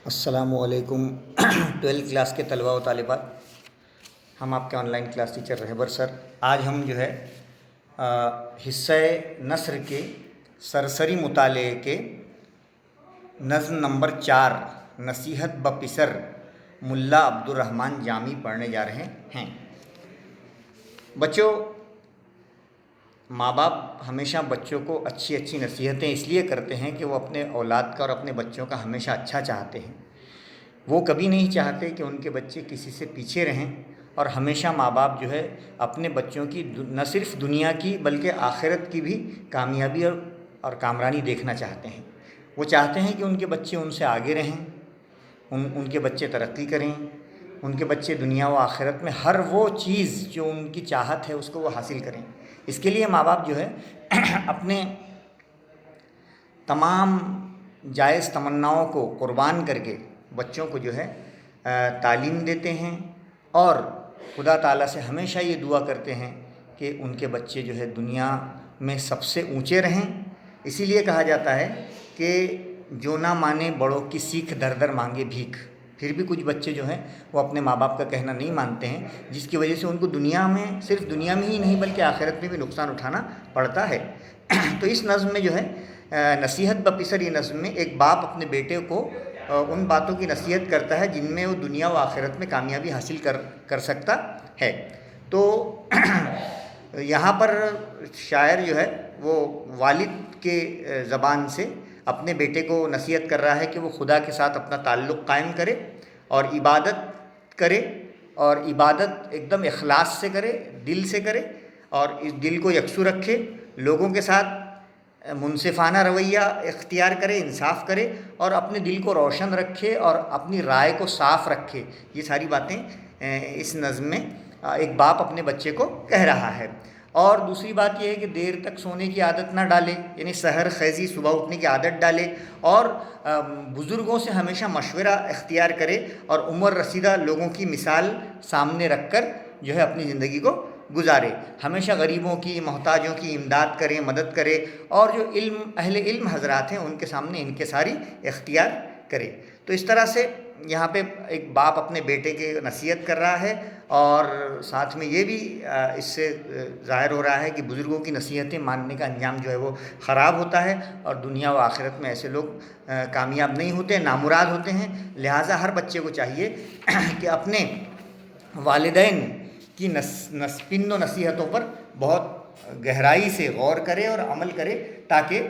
السلام علیکم 12 کلاس کے طلباء و طالبات، ہم آپ کے آن لائن کلاس ٹیچر رہبر سر۔ آج ہم جو ہے حصہ نثر کے سرسری مطالعے کے نظم نمبر 4 نصیحت بپسر ملا عبدالرحمن جامی پڑھنے جا رہے ہیں۔ بچوں، ماں باپ ہمیشہ بچوں کو اچھی نصیحتیں اس لیے کرتے ہیں کہ وہ اپنے اولاد کا اور اپنے بچوں کا ہمیشہ اچھا چاہتے ہیں۔ وہ کبھی نہیں چاہتے کہ ان کے بچے کسی سے پیچھے رہیں، اور ہمیشہ ماں باپ جو ہے اپنے بچوں کی نہ صرف دنیا کی بلکہ آخرت کی بھی کامیابی اور کامرانی دیکھنا چاہتے ہیں۔ وہ چاہتے ہیں کہ ان کے بچے ان سے آگے رہیں، ان کے بچے ترقی کریں، ان کے بچے دنیا و آخرت میں ہر وہ چیز جو ان کی چاہت ہے اس کو وہ حاصل کریں۔ اس کے لیے ماں باپ جو ہے اپنے تمام جائز تمناؤں کو قربان کر کے بچوں کو جو ہے تعلیم دیتے ہیں، اور خدا تعالیٰ سے ہمیشہ یہ دعا کرتے ہیں کہ ان کے بچے جو ہے دنیا میں سب سے اونچے رہیں۔ اسی لیے کہا جاتا ہے کہ جو نہ مانے بڑوں کی سیکھ در در مانگے بھیک۔ پھر بھی کچھ بچے جو ہیں وہ اپنے ماں باپ کا کہنا نہیں مانتے ہیں، جس کی وجہ سے ان کو دنیا میں صرف دنیا میں ہی نہیں بلکہ آخرت میں بھی نقصان اٹھانا پڑتا ہے۔ تو اس نظم میں جو ہے نصیحت بپسر، یہ نظم میں ایک باپ اپنے بیٹے کو ان باتوں کی نصیحت کرتا ہے جن میں وہ دنیا و آخرت میں کامیابی حاصل کر سکتا ہے۔ تو یہاں پر شاعر جو ہے وہ والد کے زبان سے اپنے بیٹے کو نصیحت کر رہا ہے کہ وہ خدا کے ساتھ اپنا تعلق قائم کرے اور عبادت کرے، اور عبادت ایک دم اخلاص سے کرے، دل سے کرے، اور اس دل کو یکسو رکھے، لوگوں کے ساتھ منصفانہ رویہ اختیار کرے، انصاف کرے، اور اپنے دل کو روشن رکھے اور اپنی رائے کو صاف رکھے۔ یہ ساری باتیں اس نظم میں ایک باپ اپنے بچے کو کہہ رہا ہے۔ اور دوسری بات یہ ہے کہ دیر تک سونے کی عادت نہ ڈالے، یعنی سحر خیزی صبح اٹھنے کی عادت ڈالے، اور بزرگوں سے ہمیشہ مشورہ اختیار کرے، اور عمر رسیدہ لوگوں کی مثال سامنے رکھ کر جو ہے اپنی زندگی کو گزارے۔ ہمیشہ غریبوں کی، محتاجوں کی امداد کرے، مدد کرے، اور جو اہل علم حضرات ہیں ان کے سامنے انکساری اختیار کرے۔ تو اس طرح سے یہاں پہ ایک باپ اپنے بیٹے کے نصیحت کر رہا ہے، اور ساتھ میں یہ بھی اس سے ظاہر ہو رہا ہے کہ بزرگوں کی نصیحتیں ماننے کا انجام جو ہے وہ خراب ہوتا ہے، اور دنیا و آخرت میں ایسے لوگ کامیاب نہیں ہوتے، نامراد ہوتے ہیں۔ لہٰذا ہر بچے کو چاہیے کہ اپنے والدین کی پند و نصیحتوں پر بہت گہرائی سے غور کرے اور عمل کرے، تاکہ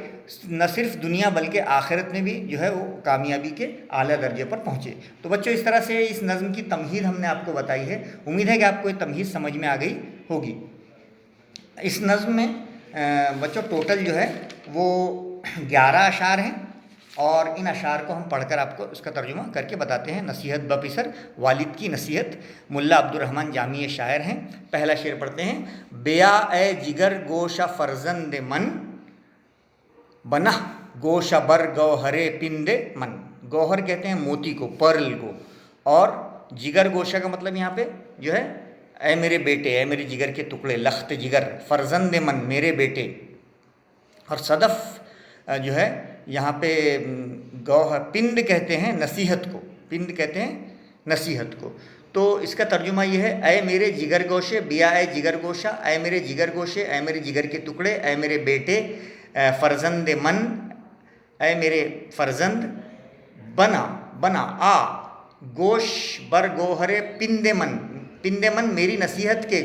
نہ صرف دنیا بلکہ آخرت میں بھی جو ہے وہ کامیابی کے اعلیٰ درجے پر پہنچے۔ تو بچوں، اس طرح سے اس نظم کی تمہید ہم نے آپ کو بتائی ہے۔ امید ہے کہ آپ کو یہ تمہید سمجھ میں آ گئی ہوگی۔ اس نظم میں بچوں ٹوٹل جو ہے وہ 11 اشعار ہیں، اور ان اشعار کو ہم پڑھ کر آپ کو اس کا ترجمہ کر کے بتاتے ہیں۔ نصیحت بپسر، والد کی نصیحت، ملا عبدالرحمن جامی شاعر ہیں۔ پہلا شعر پڑھتے ہیں۔ بیا اے جگر گوشہ فرزند من، بنہ گوشہ بر گوہر پند من۔ گوہر کہتے ہیں موتی کو، پرل کو، اور جگر گوشہ کا مطلب یہاں پہ جو ہے اے میرے بیٹے، اے میرے جگر کے ٹکڑے، لخت جگر، فرزند من میرے بیٹے، اور صدف جو ہے یہاں پہ گوہر، پند کہتے ہیں نصیحت کو، پند کہتے ہیں نصیحت کو۔ تو اس کا ترجمہ یہ ہے، اے میرے جگر گوشے، بیا اے جگر گوشہ، اے میرے جگر گوشے، اے میرے جگر کے ٹکڑے، اے میرے بیٹے، فرزند من، اے میرے فرزند، بنا آ گوش بر گوہر پند من، پند من میری نصیحت کے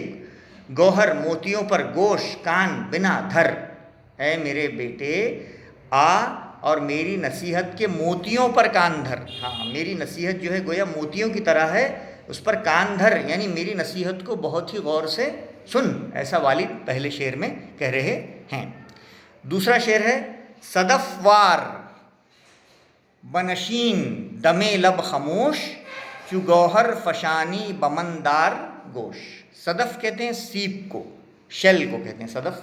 گوہر موتیوں پر، گوش کان، بنا دھر، اے میرے بیٹے آ اور میری نصیحت کے موتیوں پر کان دھر۔ ہاں، میری نصیحت جو ہے گویا موتیوں کی طرح ہے، اس پر کان دھر، یعنی میری نصیحت کو بہت ہی غور سے سن، ایسا والد پہلے شعر میں کہہ رہے ہیں۔ دوسرا شعر ہے، صدف وار بنشین دمے لب خاموش، چو گوہر فشانی بمندار گوش۔ صدف کہتے ہیں سیپ کو، شیل کو کہتے ہیں صدف۔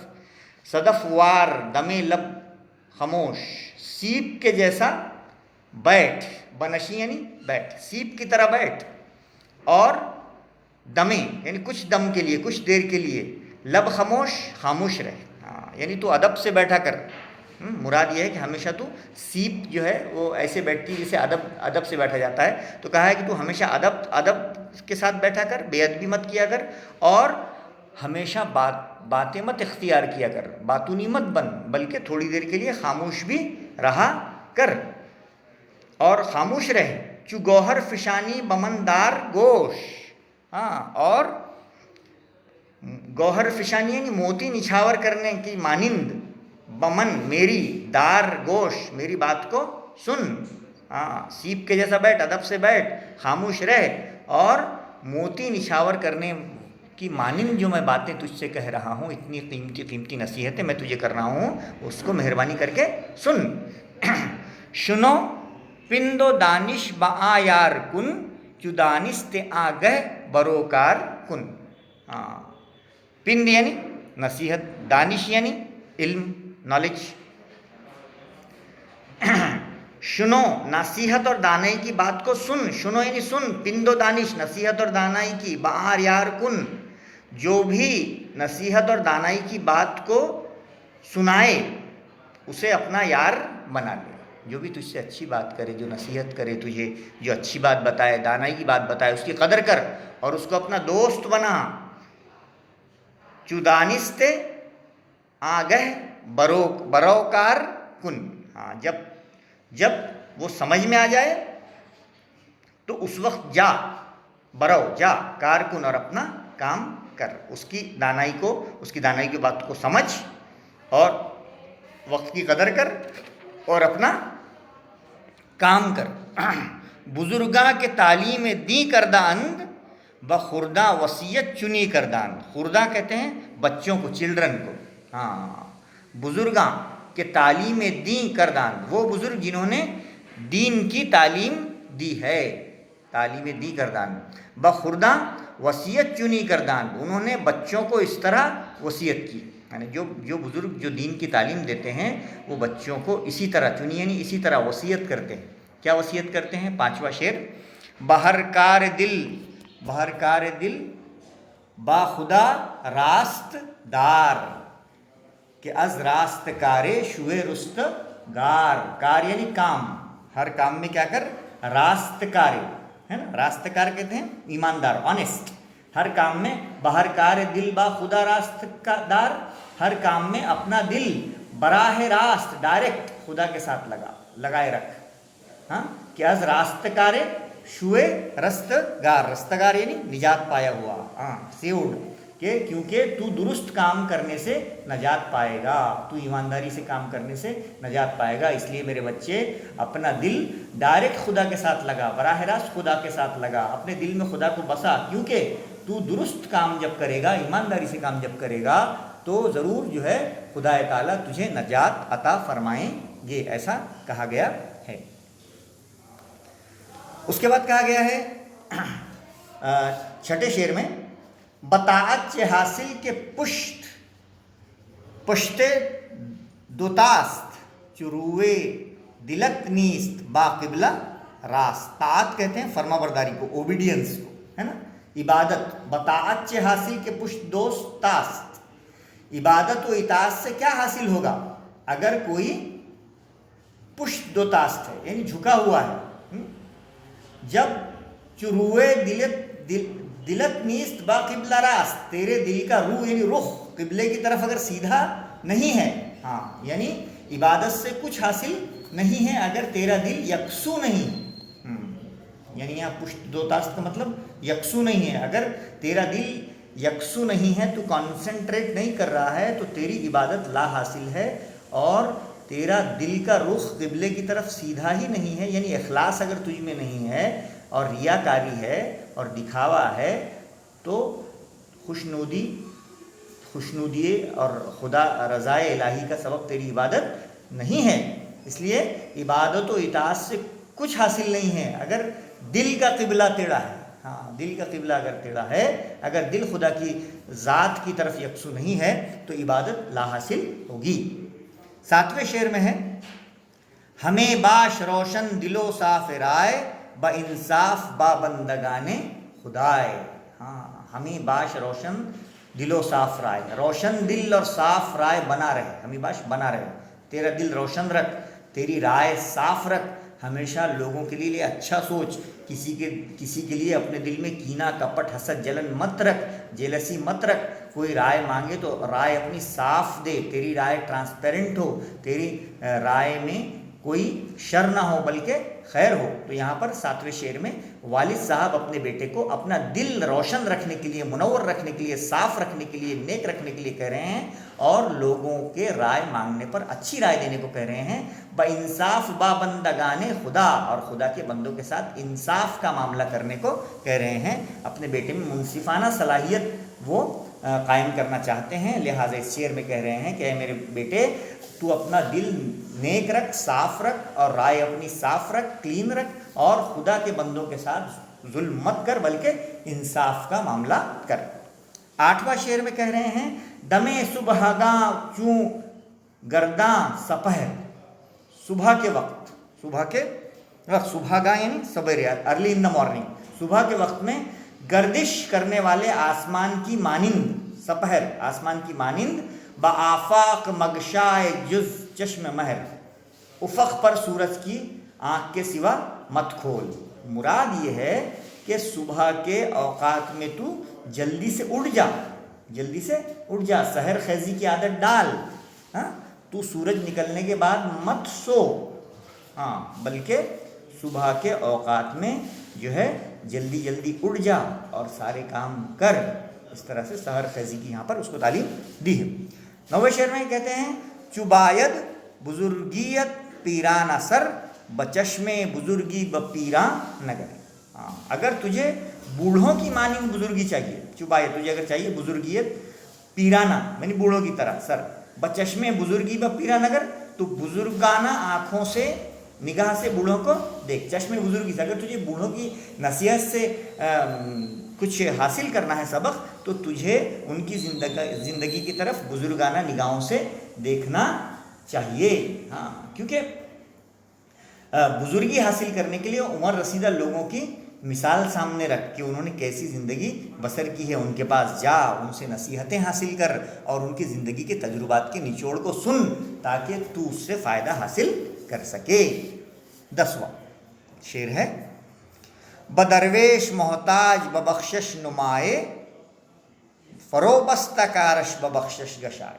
صدف وار دمے لب خاموش، سیپ کے جیسا بیٹھ، بنشی یعنی بیٹھ، سیپ کی طرح بیٹھ، اور دمے یعنی کچھ دم کے لیے، کچھ دیر کے لیے، لب خاموش، خاموش رہے، یعنی تو ادب سے بیٹھا کر، مراد یہ ہے کہ ہمیشہ تو سیپ جو ہے وہ ایسے بیٹھتی ہے جسے ادب سے بیٹھا جاتا ہے، تو کہا ہے کہ تو ہمیشہ ادب کے ساتھ بیٹھا کر، بے ادبی مت کیا کر، اور ہمیشہ باتیں مت اختیار کیا کر، باتونی مت بن، بلکہ تھوڑی دیر کے لیے خاموش بھی رہا کر، اور خاموش رہے۔ چو گوہر فشانی بمندار گوش، ہاں، اور گوہر فشانی یعنی موتی نچھاور کرنے کی مانند، بمن میری، دار گوش میری بات کو سن، ہاں، سیپ کے جیسا بیٹھ، ادب سے بیٹھ، خاموش رہ، اور موتی نچھاور کرنے کی مانند جو میں باتیں تجھ سے کہہ رہا ہوں، اتنی قیمتی نصیحتیں میں تجھے کر رہا ہوں، اس کو مہربانی کر کے سن۔ شنو پندو دانش با یار کن، چو دانست آگہ بروکار کن۔ پند یعنی نصیحت، دانش یعنی علم، نالج۔ شنو نصیحت اور دانائی کی بات کو سن، شنو یعنی سن، پند و دانش نصیحت اور دانائی کی، با یار کن جو بھی نصیحت اور دانائی کی بات کو سنائے اسے اپنا یار بنا لے۔ جو بھی تجھ سے اچھی بات کرے، جو نصیحت کرے تجھے، جو اچھی بات بتائے، دانائی کی بات بتائے، اس کی قدر کر اور اس کو اپنا دوست بنا۔ چو دانست آگہ بروکار کن، ہاں، جب وہ سمجھ میں آ جائے تو اس وقت جا، جا، کار کن اور اپنا کام کر، اس کی دانائی کی بات کو سمجھ اور وقت کی قدر کر اور اپنا کام کر۔ بزرگاں کے تعلیم دی کردہ اند، بخردہ وصیت چنی کردان۔ خردہ کہتے ہیں بچوں کو، چلڈرن کو، ہاں، بزرگاں کے تعلیم دین کردان، وہ بزرگ جنہوں نے دین کی تعلیم دی ہے، تعلیم دی کردان۔ بخردہ وصیت چنی کردان، انہوں نے بچوں کو اس طرح وصیت کی، یعنی جو بزرگ جو دین کی تعلیم دیتے ہیں وہ بچوں کو اسی طرح چنی، یعنی اسی طرح وصیت کرتے ہیں۔ کیا وصیت کرتے ہیں؟ 5واں شعر، بہرکار دل با خدا راست دار، کہ از راست کارے شوئے رست گار۔ کار یعنی کام، ہر کام میں کیا کر، راست کارے، ہے نا، راست کار کہتے ہیں ایماندار، آنیسٹ۔ ہر کام میں بہرکار دل با خدا راست دار، ہر کام میں اپنا دل براہ راست، ڈائریکٹ خدا کے ساتھ لگائے رکھ، ہاں، کہ از راست کارے شوئے رستگار، رستگار یعنی نجات پایا ہوا، ہاں، سیوڈ، کہ کیونکہ تو درست کام کرنے سے نجات پائے گا، تو ایمانداری سے کام کرنے سے نجات پائے گا، اس لیے میرے بچے اپنا دل ڈائریکٹ خدا کے ساتھ لگا، براہ راست خدا کے ساتھ لگا، اپنے دل میں خدا کو بسا، کیونکہ تو درست کام جب کرے گا، ایمانداری سے کام جب کرے گا تو ضرور جو ہے خدا تعالیٰ تجھے نجات عطا فرمائیں گے، ایسا کہا گیا ہے۔ اس کے بعد کہا گیا ہے 6 شعر میں، بطاعت چہ حاصل کے پشتے دوتاست، چروے دلت نیست با قبلہ راست۔ طاعت کہتے ہیں فرما برداری کو، اوبیڈینس کو، ہے نا، عبادت۔ بطاعت چہ حاصل کے پشت دوتاست، عبادت و اطاعت سے کیا حاصل ہوگا؟ اگر کوئی پشت دوتاست ہے یعنی جھکا ہوا ہے، جب چروے دلت نیست با قبلہ راست، تیرے دل کا روح یعنی رخ قبلے کی طرف اگر سیدھا نہیں ہے، ہاں، یعنی عبادت سے کچھ حاصل نہیں ہے اگر تیرا دل یکسو نہیں، یعنی یہاں پشت دوتاست کا مطلب یکسو نہیں ہے، اگر تیرا دل یکسو نہیں ہے، تو کانسنٹریٹ نہیں کر رہا ہے، تو تیری عبادت لا حاصل ہے، اور تیرا دل کا رخ قبلے کی طرف سیدھا ہی نہیں ہے، یعنی اخلاص اگر تجھ میں نہیں ہے اور ریاکاری ہے اور دکھاوا ہے، تو خوشنودی اور خدا رضائے الہی کا سبب تیری عبادت نہیں ہے۔ اس لیے عبادت و اطاعت سے کچھ حاصل نہیں ہے اگر دل کا قبلہ ٹیڑھا ہے، ہاں، دل کا قبلہ اگر ٹیڑھا ہے، اگر دل خدا کی ذات کی طرف یکسو نہیں ہے تو عبادت لا حاصل ہوگی۔ 7ویں شعر میں ہے، ہمیں باش روشن دلو صاف رائے، با انصاف با بندگان خدائے۔ ہاں، ہمیں باش روشن دلو صاف رائے، روشن دل اور صاف رائے بنا رہے، ہمیں باش بنا رہے، تیرا دل روشن رکھ، تیری رائے صاف رکھ، ہمیشہ لوگوں کے لیے اچھا سوچ، کسی کے لیے اپنے دل میں کینہ، کپٹ، حسد، جلن مت رکھ، جیلسی مت رکھ۔ کوئی رائے مانگے تو رائے اپنی صاف دے، تیری رائے ٹرانسپیرنٹ ہو، تیری رائے میں کوئی شر نہ ہو بلکہ خیر ہو۔ تو یہاں پر 7ویں شعر میں والد صاحب اپنے بیٹے کو اپنا دل روشن رکھنے کے لیے، منور رکھنے کے لیے، صاف رکھنے کے لیے، نیک رکھنے کے لیے کہہ رہے ہیں، اور لوگوں کے رائے مانگنے پر اچھی رائے دینے کو کہہ رہے ہیں۔ با انصاف با بندگان خدا، اور خدا کے بندوں کے ساتھ انصاف کا معاملہ کرنے کو کہہ رہے ہیں۔ اپنے بیٹے میں منصفانہ صلاحیت وہ قائم کرنا چاہتے ہیں، لہٰذا اس شعر میں کہہ رہے ہیں کہ اے میرے بیٹے، تو اپنا دل نیک رکھ، صاف رکھ، اور رائے اپنی صاف رکھ، کلین رکھ، اور خدا کے بندوں کے ساتھ ظلم مت کر بلکہ انصاف کا معاملہ کر۔ 8واں شعر میں کہہ رہے ہیں دمے صبح گاں چوں گرداں سپہر، صبح کے وقت، صبح گاں یعنی سویرے، ارلی ان دا مارننگ، صبح کے وقت میں گردش کرنے والے آسمان کی مانند، سپہر آسمان کی مانند، بآفاق مگشائے جز چشم مہر، افق پر سورج کی آنکھ کے سوا مت کھول۔ مراد یہ ہے کہ صبح کے اوقات میں تو جلدی سے اٹھ جا، سحر خیزی کی عادت ڈال، تو سورج نکلنے کے بعد مت سو، بلکہ صبح کے اوقات میں جو ہے جلدی اٹھ جا اور سارے کام کر۔ اس طرح سے سحر خیزی کی یہاں پر اس کو تعلیم دی ہے۔ 9ویں شعر میں کہتے ہیں چباید بزرگیت پیرانہ سر، بچشم بزرگی بپیران نگر۔ اگر تجھے بوڑھوں کی مانند بزرگی چاہیے، چباید تجھے اگر چاہیے بزرگیت پیرانہ یعنی بوڑھوں کی طرح سر، بچشم بزرگی بپیران نگر، تو بزرگانہ آنکھوں سے، نگاہ سے بوڑھوں کو دیکھ۔ چشم بزرگی سے، اگر تجھے بوڑھوں کی نصیحت سے کچھ حاصل کرنا ہے سبق، تو تجھے ان کی زندگی کی طرف بزرگانہ نگاہوں سے دیکھنا چاہیے۔ کیونکہ بزرگی حاصل کرنے کے لیے عمر رسیدہ لوگوں کی مثال سامنے رکھ کہ انہوں نے کیسی زندگی بسر کی ہے، ان کے پاس جا، ان سے نصیحتیں حاصل کر، اور ان کی زندگی کے تجربات کے نچوڑ کو سن، تاکہ تو اس سے فائدہ حاصل کر سکے۔ 10واں شعر ہے بدرویش محتاج ببخشش نمائے، فروبستہ کارش ببخشش گشائے۔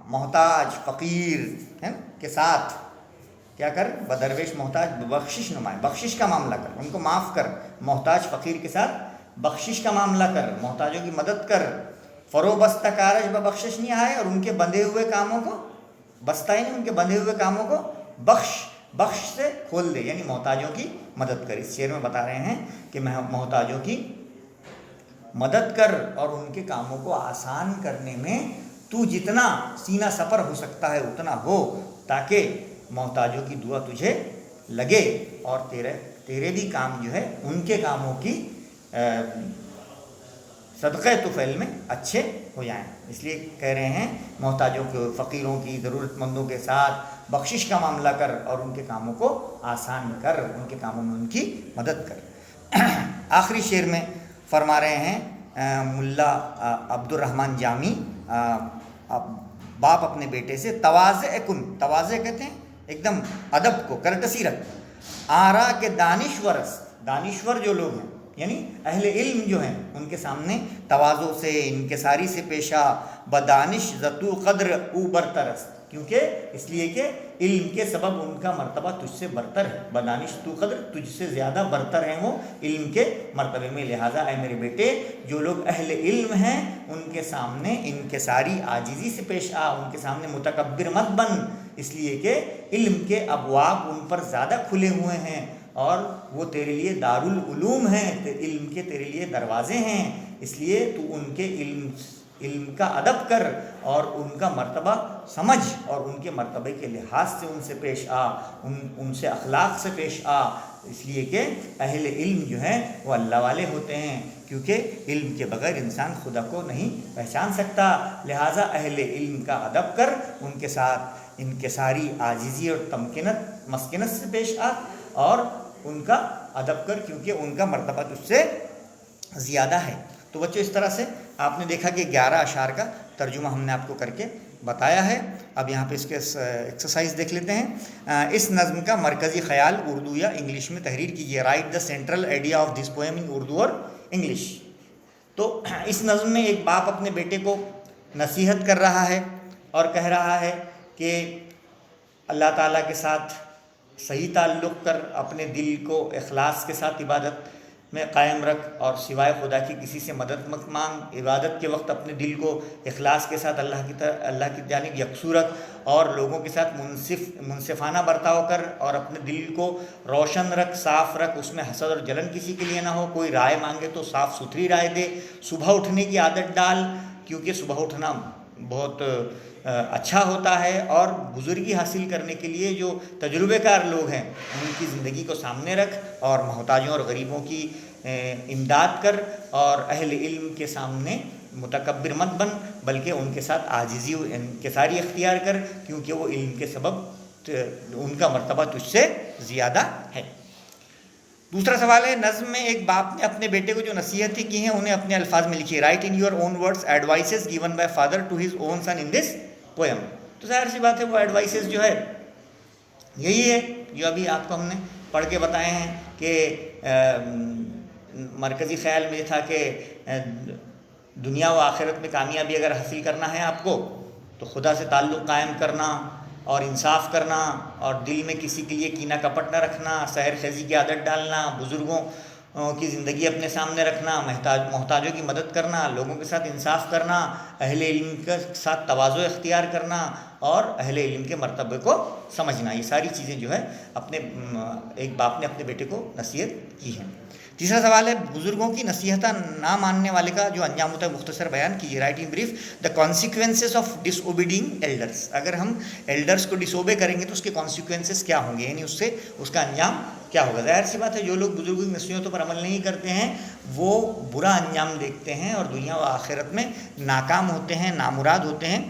محتاج فقیر کے ساتھ کیا کر؟ بدرویش محتاج ببخشش نمائے، بخشش کا معاملہ کر، ان کو معاف کر۔ محتاج فقیر کے ساتھ بخشش کا معاملہ کر، محتاجوں کی مدد کر۔ فروبستہ کارش ببخشش نہیں آئے، اور ان کے بندھے ہوئے کاموں کو، بستہ یعنی ان کے بندھے ہوئے کاموں کو بخش سے کھول دے، یعنی محتاجوں کی مدد کر۔ اس شعر میں بتا رہے ہیں کہ محتاجوں کی مدد کر، اور ان کے کاموں کو آسان کرنے میں تو جتنا سینہ سپر ہو سکتا ہے اتنا ہو، تاکہ محتاجوں کی دعا تجھے لگے، اور تیرے بھی کام جو ہے ان کے کاموں کی صدقہ طفیل میں اچھے ہو جائیں۔ اس لیے کہہ رہے ہیں محتاجوں کے، فقیروں کی، ضرورت مندوں کے ساتھ بخشش کا معاملہ کر، اور ان کے کاموں کو آسان کر، ان کے کاموں میں ان کی مدد کر۔ آخری شعر میں فرما رہے ہیں ملا عبد الرحمن جامی باپ اپنے بیٹے سے تواضع کن، تواضع کہتے ہیں ایک دم ادب کو، کرٹسی رکھ، آرا کے دانشور جو لوگ ہیں یعنی اہل علم جو ہیں ان کے سامنے تواضع سے، انکساری سے پیش آ، بدانش ذتو قدر او برترست، کیونکہ اس لیے کہ علم کے سبب ان کا مرتبہ تجھ سے برتر ہے، بدانش تو قدر، تجھ سے زیادہ برتر ہیں وہ علم کے مرتبے میں۔ لہٰذا اے میرے بیٹے، جو لوگ اہل علم ہیں ان کے سامنے انکساری، عاجزی سے پیش آ، ان کے سامنے متکبر مت بن، اس لیے کہ علم کے ابواب ان پر زیادہ کھلے ہوئے ہیں، اور وہ تیرے لیے دارالعلوم ہیں، علم کے تیرے لیے دروازے ہیں، اس لیے تو ان کے علم کا ادب کر، اور ان کا مرتبہ سمجھ، اور ان کے مرتبے کے لحاظ سے ان سے پیش آ، ان سے اخلاق سے پیش آ، اس لیے کہ اہل علم جو ہیں وہ اللہ والے ہوتے ہیں، کیونکہ علم کے بغیر انسان خدا کو نہیں پہچان سکتا۔ لہٰذا اہل علم کا ادب کر، ان کے ساتھ انکساری، عاجزی اور مسکنت سے پیش آ، اور ان کا ادب کر، کیونکہ ان کا مرتبہ تجھ سے زیادہ ہے۔ تو بچوں، اس طرح سے آپ نے دیکھا کہ 11 اشعار کا ترجمہ ہم نے آپ کو کر کے بتایا ہے۔ اب یہاں پہ اس کے ایکسرسائز دیکھ لیتے ہیں. اس نظم کا مرکزی خیال اردو یا انگلش میں تحریر کیجیے. Write the central idea of this poem in Urdu اور انگلش. تو اس نظم میں ایک باپ اپنے بیٹے کو نصیحت کر رہا ہے اور کہہ رہا ہے کہ اللہ تعالیٰ کے ساتھ صحیح تعلق کر، اپنے دل کو اخلاص کے ساتھ عبادت میں قائم رکھ، اور سوائے خدا کی کسی سے مدد مت مانگ. عبادت کے وقت اپنے دل کو اخلاص کے ساتھ اللہ کی جانب یکسو رکھ، اور لوگوں کے ساتھ منصفانہ برتاؤ کر، اور اپنے دل کو روشن رکھ، صاف رکھ، اس میں حسد اور جلن کسی کے لیے نہ ہو. کوئی رائے مانگے تو صاف ستھری رائے دے. صبح اٹھنے کی عادت ڈال، کیونکہ صبح اٹھنا بہت اچھا ہوتا ہے. اور بزرگی حاصل کرنے کے لیے جو تجربے کار لوگ ہیں ان کی زندگی کو سامنے رکھ، اور محتاجوں اور غریبوں کی امداد کر، اور اہل علم کے سامنے متکبر مت بن، بلکہ ان کے ساتھ عاجزی و انکساری اختیار کر، کیونکہ وہ علم کے سبب ان کا مرتبہ تجھ سے زیادہ ہے. دوسرا سوال ہے، نظم میں ایک باپ نے اپنے بیٹے کو جو نصیحتیں کی ہیں انہیں اپنے الفاظ میں لکھیے. Write in your own words advices given by father to his own son in this poem. تو ظاہر سی بات ہے وہ ایڈوائسز جو ہے یہی ہے جو ابھی آپ کو ہم نے پڑھ کے بتائے ہیں کہ مرکزی خیال میں یہ تھا کہ دنیا و آخرت میں کامیابی اگر حاصل کرنا ہے آپ کو تو خدا سے تعلق قائم کرنا، اور انصاف کرنا، اور دل میں کسی کے لیے کینہ کپٹ نہ رکھنا، سحر خیزی کی عادت ڈالنا، بزرگوں کی زندگی اپنے سامنے رکھنا، محتاجوں کی مدد کرنا، لوگوں کے ساتھ انصاف کرنا، اہل علم کے ساتھ تواضع اختیار کرنا، اور اہل علم کے مرتبے کو سمجھنا. یہ ساری چیزیں جو ہے ایک باپ نے اپنے بیٹے کو نصیحت کی ہیں. تیسرا سوال ہے، بزرگوں کی نصیحتیں نہ ماننے والے کا جو انجام ہوتا ہے مختصر بیان کیجیے. Write in brief the consequences of disobeying elders. اگر ہم ایلڈرس کو ڈس اوبے کریں گے تو اس کے کانسیکوینسز کیا ہوں گے، یعنی اس سے اس کا انجام کیا ہوگا. ظاہر سی بات ہے جو لوگ بزرگوں کی نصیحتوں پر عمل نہیں کرتے ہیں وہ برا انجام دیکھتے ہیں، اور دنیا و آخرت میں ناکام ہوتے ہیں، نامراد ہوتے ہیں.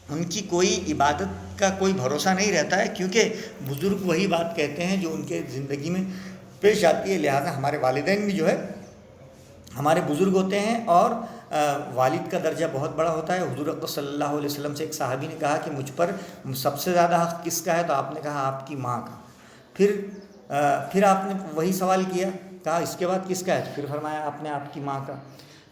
ان کی کوئی عبادت کا کوئی بھروسہ نہیں رہتا ہے، کیونکہ بزرگ وہی بات کہتے ہیں جو ان کے زندگی میں پیش آتی ہے. لہٰذا ہمارے والدین بھی جو ہے ہمارے بزرگ ہوتے ہیں، اور والد کا درجہ بہت بڑا ہوتا ہے. حضور اقدس صلی اللہ علیہ وسلم سے ایک صحابی نے کہا کہ مجھ پر سب سے زیادہ حق کس کا ہے، تو آپ نے کہا آپ کی ماں کا. پھر آپ نے وہی سوال کیا، کہا اس کے بعد کس کا ہے، تو پھر فرمایا آپ نے آپ کی ماں کا.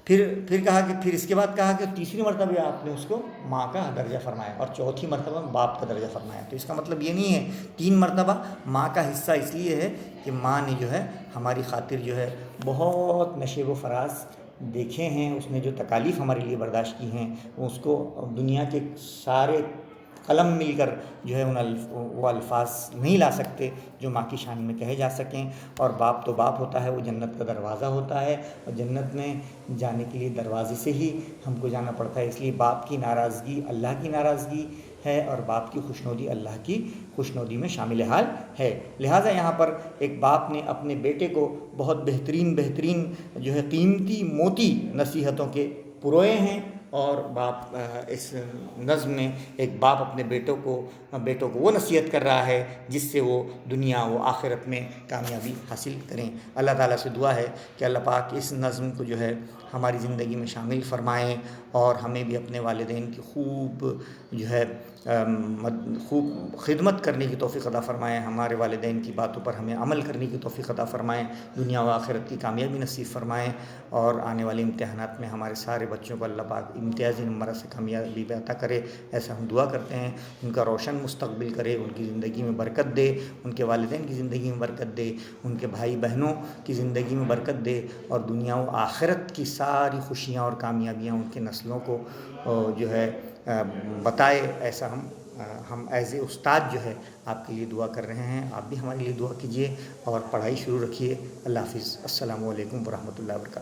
پھر کہا کہ پھر اس کے بعد کہا کہ تیسری مرتبہ آپ نے اس کو ماں کا درجہ فرمایا، اور چوتھی مرتبہ باپ کا درجہ فرمایا. تو اس کا مطلب یہ نہیں ہے 3 مرتبہ ماں کا حصہ اس لیے ہے کہ ماں نے جو ہے ہماری خاطر جو ہے بہت نشیب و فراز دیکھے ہیں. اس نے جو تکالیف ہمارے لیے برداشت کی ہیں اس کو دنیا کے سارے قلم مل کر جو ہے وہ الفاظ نہیں لا سکتے جو ماں کی شان میں کہے جا سکیں. اور باپ تو باپ ہوتا ہے، وہ جنت کا دروازہ ہوتا ہے، اور جنت میں جانے کے لیے دروازے سے ہی ہم کو جانا پڑتا ہے. اس لیے باپ کی ناراضگی اللہ کی ناراضگی ہے، اور باپ کی خوشنودی اللہ کی خوشنودی میں شامل حال ہے. لہٰذا یہاں پر ایک باپ نے اپنے بیٹے کو بہت بہترین جو ہے قیمتی موتی نصیحتوں کے پروئے ہیں. اور باپ اس نظم میں ایک باپ اپنے بیٹوں کو وہ نصیحت کر رہا ہے جس سے وہ دنیا و آخرت میں کامیابی حاصل کریں. اللہ تعالیٰ سے دعا ہے کہ اللہ پاک اس نظم کو جو ہے ہماری زندگی میں شامل فرمائیں، اور ہمیں بھی اپنے والدین کی خوب خدمت کرنے کی توفیق عطا فرمائیں. ہمارے والدین کی باتوں پر ہمیں عمل کرنے کی توفیق عطا فرمائیں. دنیا و آخرت کی کامیابی نصیب فرمائیں، اور آنے والے امتحانات میں ہمارے سارے بچوں کو اللہ پاک امتیازی نمبر سے کامیابی عطا کرے. ایسا ہم دعا کرتے ہیں. ان کا روشن مستقبل کرے، ان کی زندگی میں برکت دے، ان کے والدین کی زندگی میں برکت دے، ان کے بھائی بہنوں کی زندگی میں برکت دے، اور دنیا و آخرت کی ساری خوشیاں اور کامیابیاں ان کے نسلوں کو جو ہے بتائے. ایسا ہم ایز اے استاد جو ہے آپ کے لیے دعا کر رہے ہیں. آپ بھی ہمارے لیے دعا کیجیے اور پڑھائی شروع رکھیے. اللہ حافظ. السلام علیکم ورحمۃ اللہ وبرکاتہ.